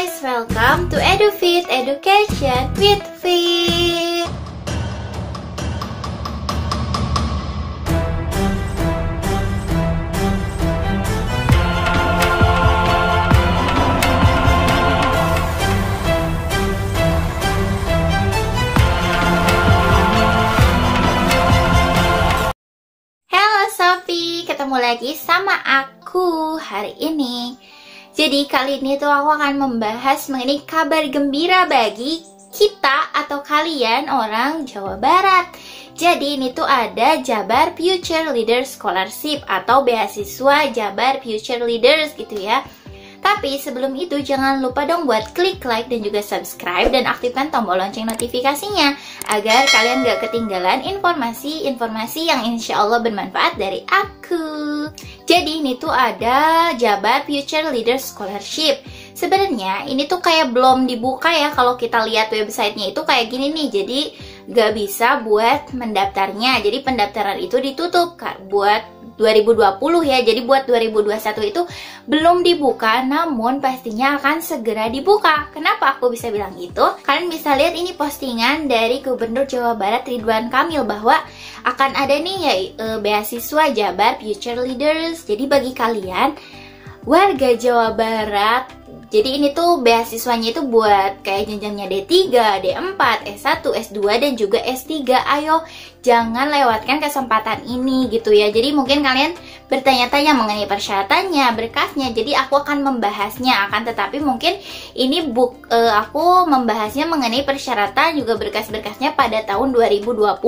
guys, welcome to EduFit Education with Fit. Halo Sophie, ketemu lagi sama aku hari ini. Jadi kali ini tuh aku akan membahas mengenai kabar gembira bagi kita atau kalian orang Jawa Barat. Jadi ini tuh ada Jabar Future Leaders Scholarship atau beasiswa Jabar Future Leaders gitu ya. Tapi sebelum itu jangan lupa dong buat klik like dan juga subscribe dan aktifkan tombol lonceng notifikasinya agar kalian gak ketinggalan informasi-informasi yang insya Allah bermanfaat dari aku. Jadi ini tuh ada Jabar Future Leaders Scholarship. Sebenarnya ini tuh kayak belum dibuka ya, kalau kita lihat websitenya itu kayak gini nih. Jadi gak bisa buat mendaftarnya. Jadi pendaftaran itu ditutup buat 2020 ya. Jadi buat 2021 itu belum dibuka, namun pastinya akan segera dibuka. Kenapa aku bisa bilang gitu? Kalian bisa lihat ini postingan dari Gubernur Jawa Barat Ridwan Kamil bahwa akan ada nih ya beasiswa Jabar Future Leaders. Jadi bagi kalian warga Jawa Barat, jadi ini tuh beasiswanya itu buat kayak jenjangnya D3, D4, S1, S2, dan juga S3. Ayo, jangan lewatkan kesempatan ini gitu ya. Jadi mungkin kalian bertanya-tanya mengenai persyaratannya, berkasnya. Jadi aku akan membahasnya, tetapi mungkin ini aku membahasnya mengenai persyaratan juga berkas-berkasnya pada tahun 2020.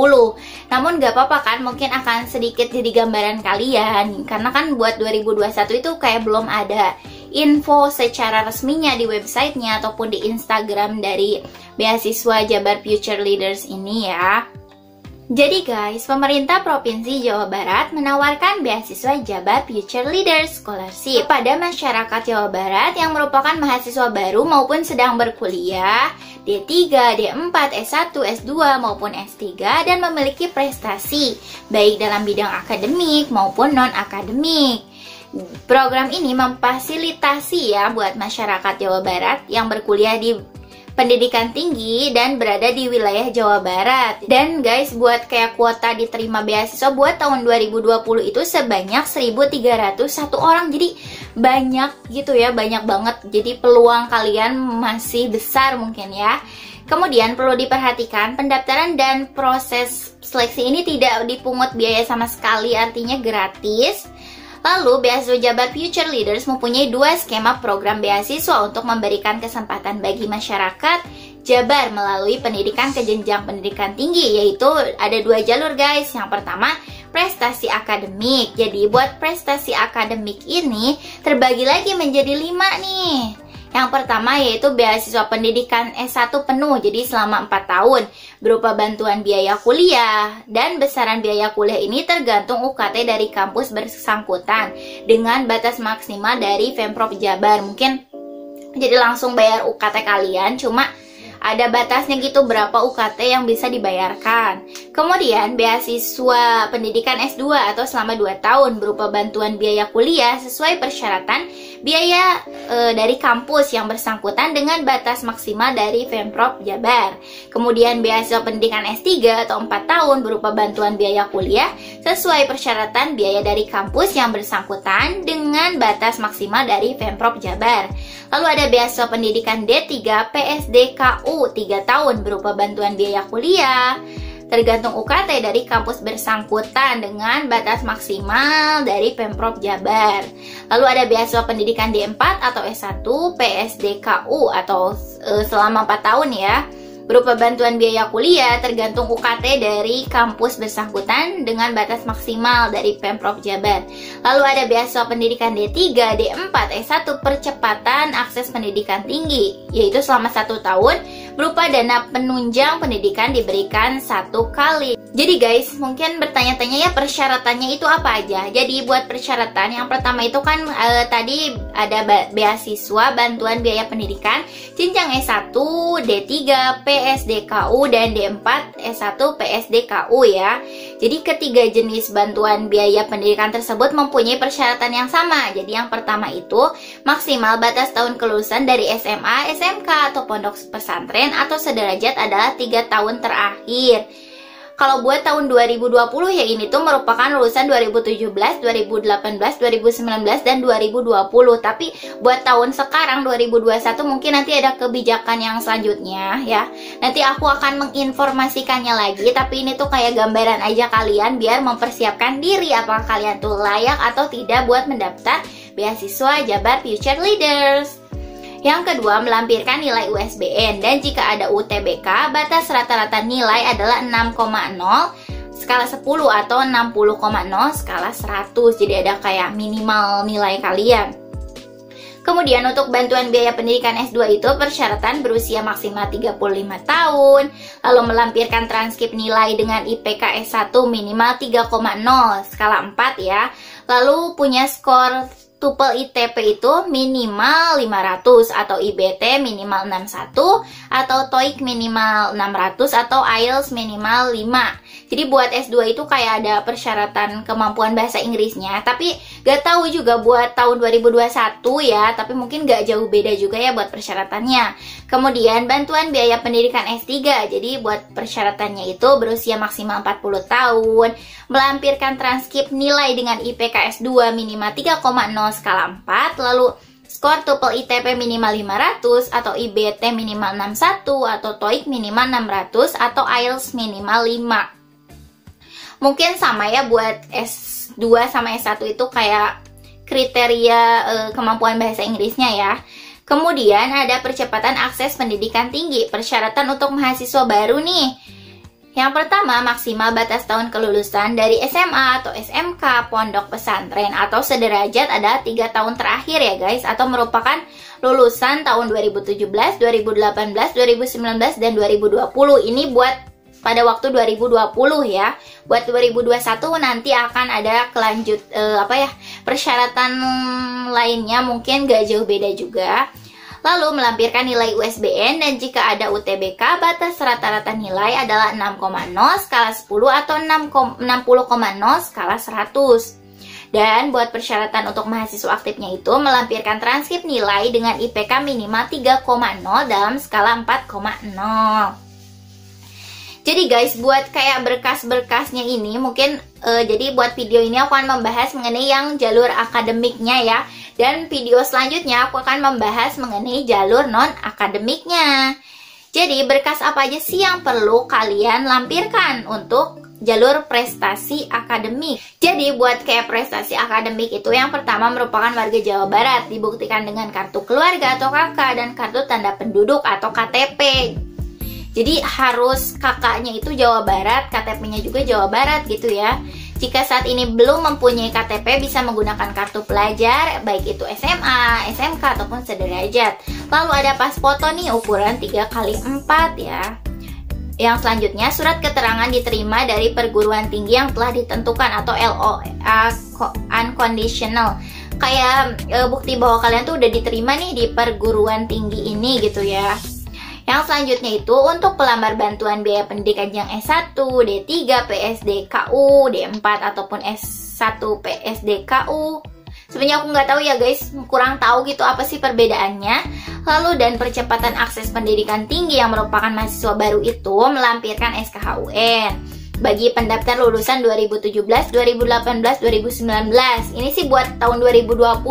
Namun gak apa-apa kan, mungkin akan sedikit jadi gambaran kalian. Karena kan buat 2021 itu kayak belum ada info secara resminya di websitenya ataupun di Instagram dari beasiswa Jabar Future Leaders ini ya. Jadi guys, pemerintah Provinsi Jawa Barat menawarkan beasiswa Jabar Future Leaders Scholarship pada masyarakat Jawa Barat yang merupakan mahasiswa baru maupun sedang berkuliah D3, D4, S1, S2 maupun S3 dan memiliki prestasi baik dalam bidang akademik maupun non-akademik. Program ini memfasilitasi ya buat masyarakat Jawa Barat yang berkuliah di pendidikan tinggi dan berada di wilayah Jawa Barat. Dan guys, buat kayak kuota diterima beasiswa buat tahun 2020 itu sebanyak 1.301 orang. Jadi banyak gitu ya, banyak banget. Jadi peluang kalian masih besar mungkin ya. Kemudian perlu diperhatikan pendaftaran dan proses seleksi ini tidak dipungut biaya sama sekali, artinya gratis. Lalu, beasiswa Jabar Future Leaders mempunyai dua skema program beasiswa untuk memberikan kesempatan bagi masyarakat Jabar melalui pendidikan ke jenjang pendidikan tinggi, yaitu ada dua jalur guys. Yang pertama, prestasi akademik. Jadi, buat prestasi akademik ini terbagi lagi menjadi 5 nih. Yang pertama yaitu beasiswa pendidikan S1 penuh, jadi selama 4 tahun, berupa bantuan biaya kuliah, dan besaran biaya kuliah ini tergantung UKT dari kampus bersangkutan dengan batas maksimal dari Pemprov Jabar. Mungkin jadi langsung bayar UKT kalian, cuma ada batasnya gitu berapa UKT yang bisa dibayarkan. Kemudian beasiswa pendidikan S2 atau selama 2 tahun berupa bantuan biaya kuliah sesuai persyaratan biaya dari kampus yang bersangkutan dengan batas maksimal dari Pemprov Jabar. Kemudian beasiswa pendidikan S3 atau 4 tahun berupa bantuan biaya kuliah sesuai persyaratan biaya dari kampus yang bersangkutan dengan batas maksimal dari Pemprov Jabar. Lalu ada beasiswa pendidikan D3 PSDKU 3 tahun berupa bantuan biaya kuliah tergantung UKT dari kampus bersangkutan dengan batas maksimal dari Pemprov Jabar. Lalu ada beasiswa pendidikan D4 atau S1 PSDKU atau selama 4 tahun ya, berupa bantuan biaya kuliah tergantung UKT dari kampus bersangkutan dengan batas maksimal dari Pemprov Jabar. Lalu ada beasiswa pendidikan D3, D4, S1 percepatan akses pendidikan tinggi, yaitu selama 1 tahun berupa dana penunjang pendidikan diberikan 1 kali. Jadi guys, mungkin bertanya-tanya ya persyaratannya itu apa aja. Jadi buat persyaratan yang pertama itu kan tadi ada beasiswa bantuan biaya pendidikan jenjang S1, D3, PSDKU, dan D4 S1 PSDKU ya. Jadi ketiga jenis bantuan biaya pendidikan tersebut mempunyai persyaratan yang sama. Jadi yang pertama itu maksimal batas tahun kelulusan dari SMA, SMK, atau pondok pesantren atau sederajat adalah 3 tahun terakhir. Kalau buat tahun 2020 ya ini tuh merupakan lulusan 2017, 2018, 2019, dan 2020. Tapi buat tahun sekarang 2021 mungkin nanti ada kebijakan yang selanjutnya ya. Nanti aku akan menginformasikannya lagi, tapi ini tuh kayak gambaran aja kalian biar mempersiapkan diri apakah kalian tuh layak atau tidak buat mendaftar beasiswa Jabar Future Leaders. Yang kedua, melampirkan nilai USBN, dan jika ada UTBK, batas rata-rata nilai adalah 6,0 skala 10 atau 60,0 skala 100. Jadi ada kayak minimal nilai kalian. Kemudian untuk bantuan biaya pendidikan S2 itu persyaratan berusia maksimal 35 tahun, lalu melampirkan transkrip nilai dengan IPK S1 minimal 3,0 skala 4 ya, lalu punya skor TOEFL ITP itu minimal 500 atau IBT minimal 61 atau TOEIC minimal 600 atau IELTS minimal 5. Jadi buat S2 itu kayak ada persyaratan kemampuan bahasa Inggrisnya, tapi gak tahu juga buat tahun 2021 ya, tapi mungkin gak jauh beda juga ya buat persyaratannya. Kemudian bantuan biaya pendidikan S3, jadi buat persyaratannya itu berusia maksimal 40 tahun, melampirkan transkrip nilai dengan IPK S2 minimal 3,0 skala 4, lalu skor TOEFL ITP minimal 500 atau IBT minimal 61 atau TOEIC minimal 600 atau IELTS minimal 5. Mungkin sama ya buat S2 sama S1 itu kayak kriteria kemampuan bahasa Inggrisnya ya. Kemudian ada percepatan akses pendidikan tinggi, persyaratan untuk mahasiswa baru nih. Yang pertama, maksimal batas tahun kelulusan dari SMA atau SMK, pondok pesantren atau sederajat adalah 3 tahun terakhir ya guys, atau merupakan lulusan tahun 2017, 2018, 2019, dan 2020. Ini buat pada waktu 2020 ya. Buat 2021 nanti akan ada persyaratan lainnya, mungkin gak jauh beda juga. Lalu melampirkan nilai USBN, dan jika ada UTBK, batas rata-rata nilai adalah 6,0 skala 10 atau 60,0 skala 100. Dan buat persyaratan untuk mahasiswa aktifnya itu melampirkan transkrip nilai dengan IPK minimal 3,0 dalam skala 4,0. Jadi guys, buat kayak berkas-berkasnya ini mungkin jadi buat video ini aku akan membahas mengenai yang jalur akademiknya ya. Dan video selanjutnya aku akan membahas mengenai jalur non-akademiknya. Jadi berkas apa aja sih yang perlu kalian lampirkan untuk jalur prestasi akademik? Jadi buat kayak prestasi akademik itu yang pertama merupakan warga Jawa Barat, dibuktikan dengan kartu keluarga atau KK dan kartu tanda penduduk atau KTP. Jadi harus kakaknya itu Jawa Barat, KTP-nya juga Jawa Barat gitu ya. Jika saat ini belum mempunyai KTP, bisa menggunakan kartu pelajar, baik itu SMA, SMK, ataupun sederajat. Lalu ada pas foto nih, ukuran 3x4 ya. Yang selanjutnya, surat keterangan diterima dari perguruan tinggi yang telah ditentukan atau LOA unconditional. Kayak bukti bahwa kalian tuh udah diterima nih di perguruan tinggi ini gitu ya. Yang selanjutnya itu untuk pelamar bantuan biaya pendidikan yang S1, D3, PSDKU, D4 ataupun S1 PSDKU. Sebenarnya aku nggak tahu ya guys, kurang tahu gitu apa sih perbedaannya. Lalu dan percepatan akses pendidikan tinggi yang merupakan mahasiswa baru itu melampirkan SKHUN. Bagi pendaftar lulusan 2017, 2018, 2019. Ini sih buat tahun 2020,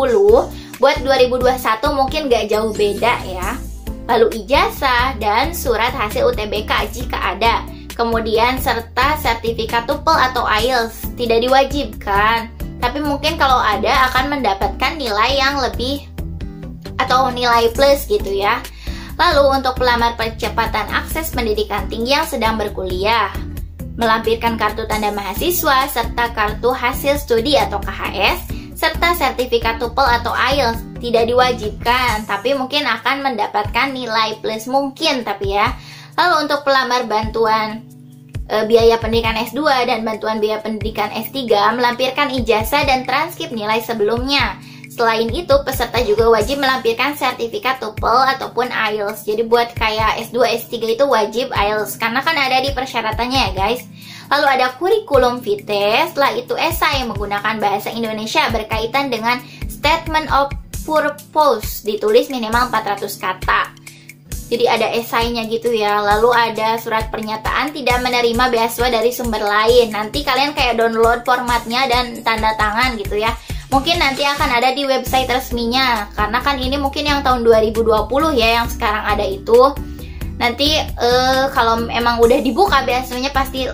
buat 2021 mungkin nggak jauh beda ya. Lalu ijazah dan surat hasil UTBK jika ada. Kemudian serta sertifikat TOEFL atau IELTS tidak diwajibkan, tapi mungkin kalau ada akan mendapatkan nilai yang lebih atau nilai plus gitu ya. Lalu untuk pelamar percepatan akses pendidikan tinggi yang sedang berkuliah, melampirkan kartu tanda mahasiswa serta kartu hasil studi atau KHS serta sertifikat TOEFL atau IELTS tidak diwajibkan, tapi mungkin akan mendapatkan nilai plus mungkin, tapi ya. Lalu untuk pelamar bantuan biaya pendidikan S2 dan bantuan biaya pendidikan S3 melampirkan ijazah dan transkrip nilai sebelumnya. Selain itu, peserta juga wajib melampirkan sertifikat TOEFL ataupun IELTS. Jadi buat kayak S2, S3 itu wajib IELTS, karena kan ada di persyaratannya ya guys. Lalu ada kurikulum vitae, setelah itu esai menggunakan bahasa Indonesia berkaitan dengan statement of purpose, ditulis minimal 400 kata. Jadi ada esainya gitu ya. Lalu ada surat pernyataan tidak menerima beasiswa dari sumber lain. Nanti kalian kayak download formatnya dan tanda tangan gitu ya. Mungkin nanti akan ada di website resminya, karena kan ini mungkin yang tahun 2020 ya yang sekarang ada itu. Nanti kalau emang udah dibuka beasiswanya pasti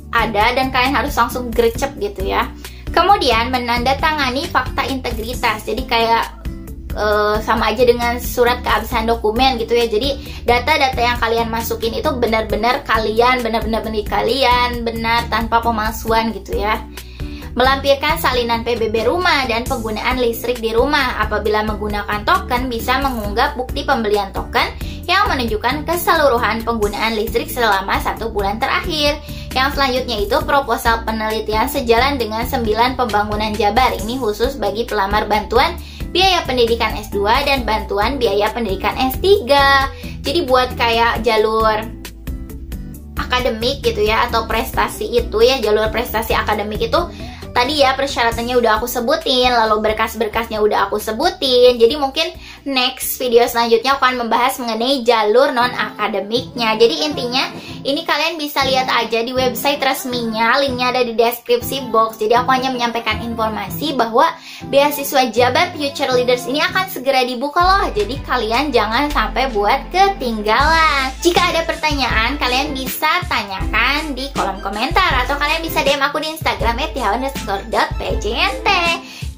ada dan kalian harus langsung gercep gitu ya. Kemudian menandatangani fakta integritas. Jadi kayak sama aja dengan surat keabsahan dokumen gitu ya. Jadi data-data yang kalian masukin itu benar-benar kalian, benar-benar milik kalian, benar tanpa pemalsuan gitu ya. Melampirkan salinan PBB rumah dan penggunaan listrik di rumah. Apabila menggunakan token, bisa mengunggah bukti pembelian token yang menunjukkan keseluruhan penggunaan listrik selama 1 bulan terakhir. Yang selanjutnya itu proposal penelitian sejalan dengan 9 pembangunan Jabar. Ini khusus bagi pelamar bantuan biaya pendidikan S2 dan bantuan biaya pendidikan S3. Jadi buat kayak jalur akademik gitu ya, atau prestasi itu ya, jalur prestasi akademik itu tadi ya persyaratannya udah aku sebutin, lalu berkas-berkasnya udah aku sebutin. Jadi mungkin next video selanjutnya aku akan membahas mengenai jalur non-akademiknya. Jadi intinya ini kalian bisa lihat aja di website resminya, linknya ada di deskripsi box. Jadi aku hanya menyampaikan informasi bahwa beasiswa Jabar Future Leaders ini akan segera dibuka loh. Jadi kalian jangan sampai buat ketinggalan. Jika ada pertanyaan, kalian bisa tanyakan di kolom komentar, atau kalian bisa DM aku di Instagram @tiawan_pjnt.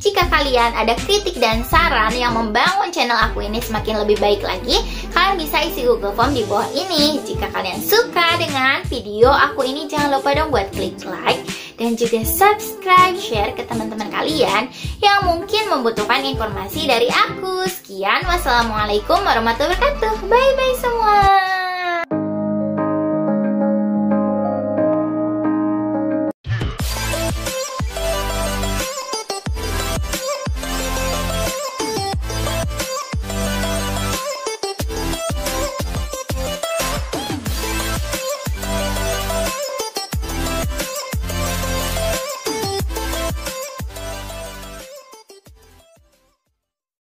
Jika kalian ada kritik dan saran yang membangun channel aku ini semakin lebih baik lagi, kalian bisa isi Google Form di bawah ini. Jika kalian suka dengan video aku ini, jangan lupa dong buat klik like dan juga subscribe, share ke teman-teman kalian yang mungkin membutuhkan informasi dari aku. Sekian, wassalamualaikum warahmatullahi wabarakatuh. Bye bye semua.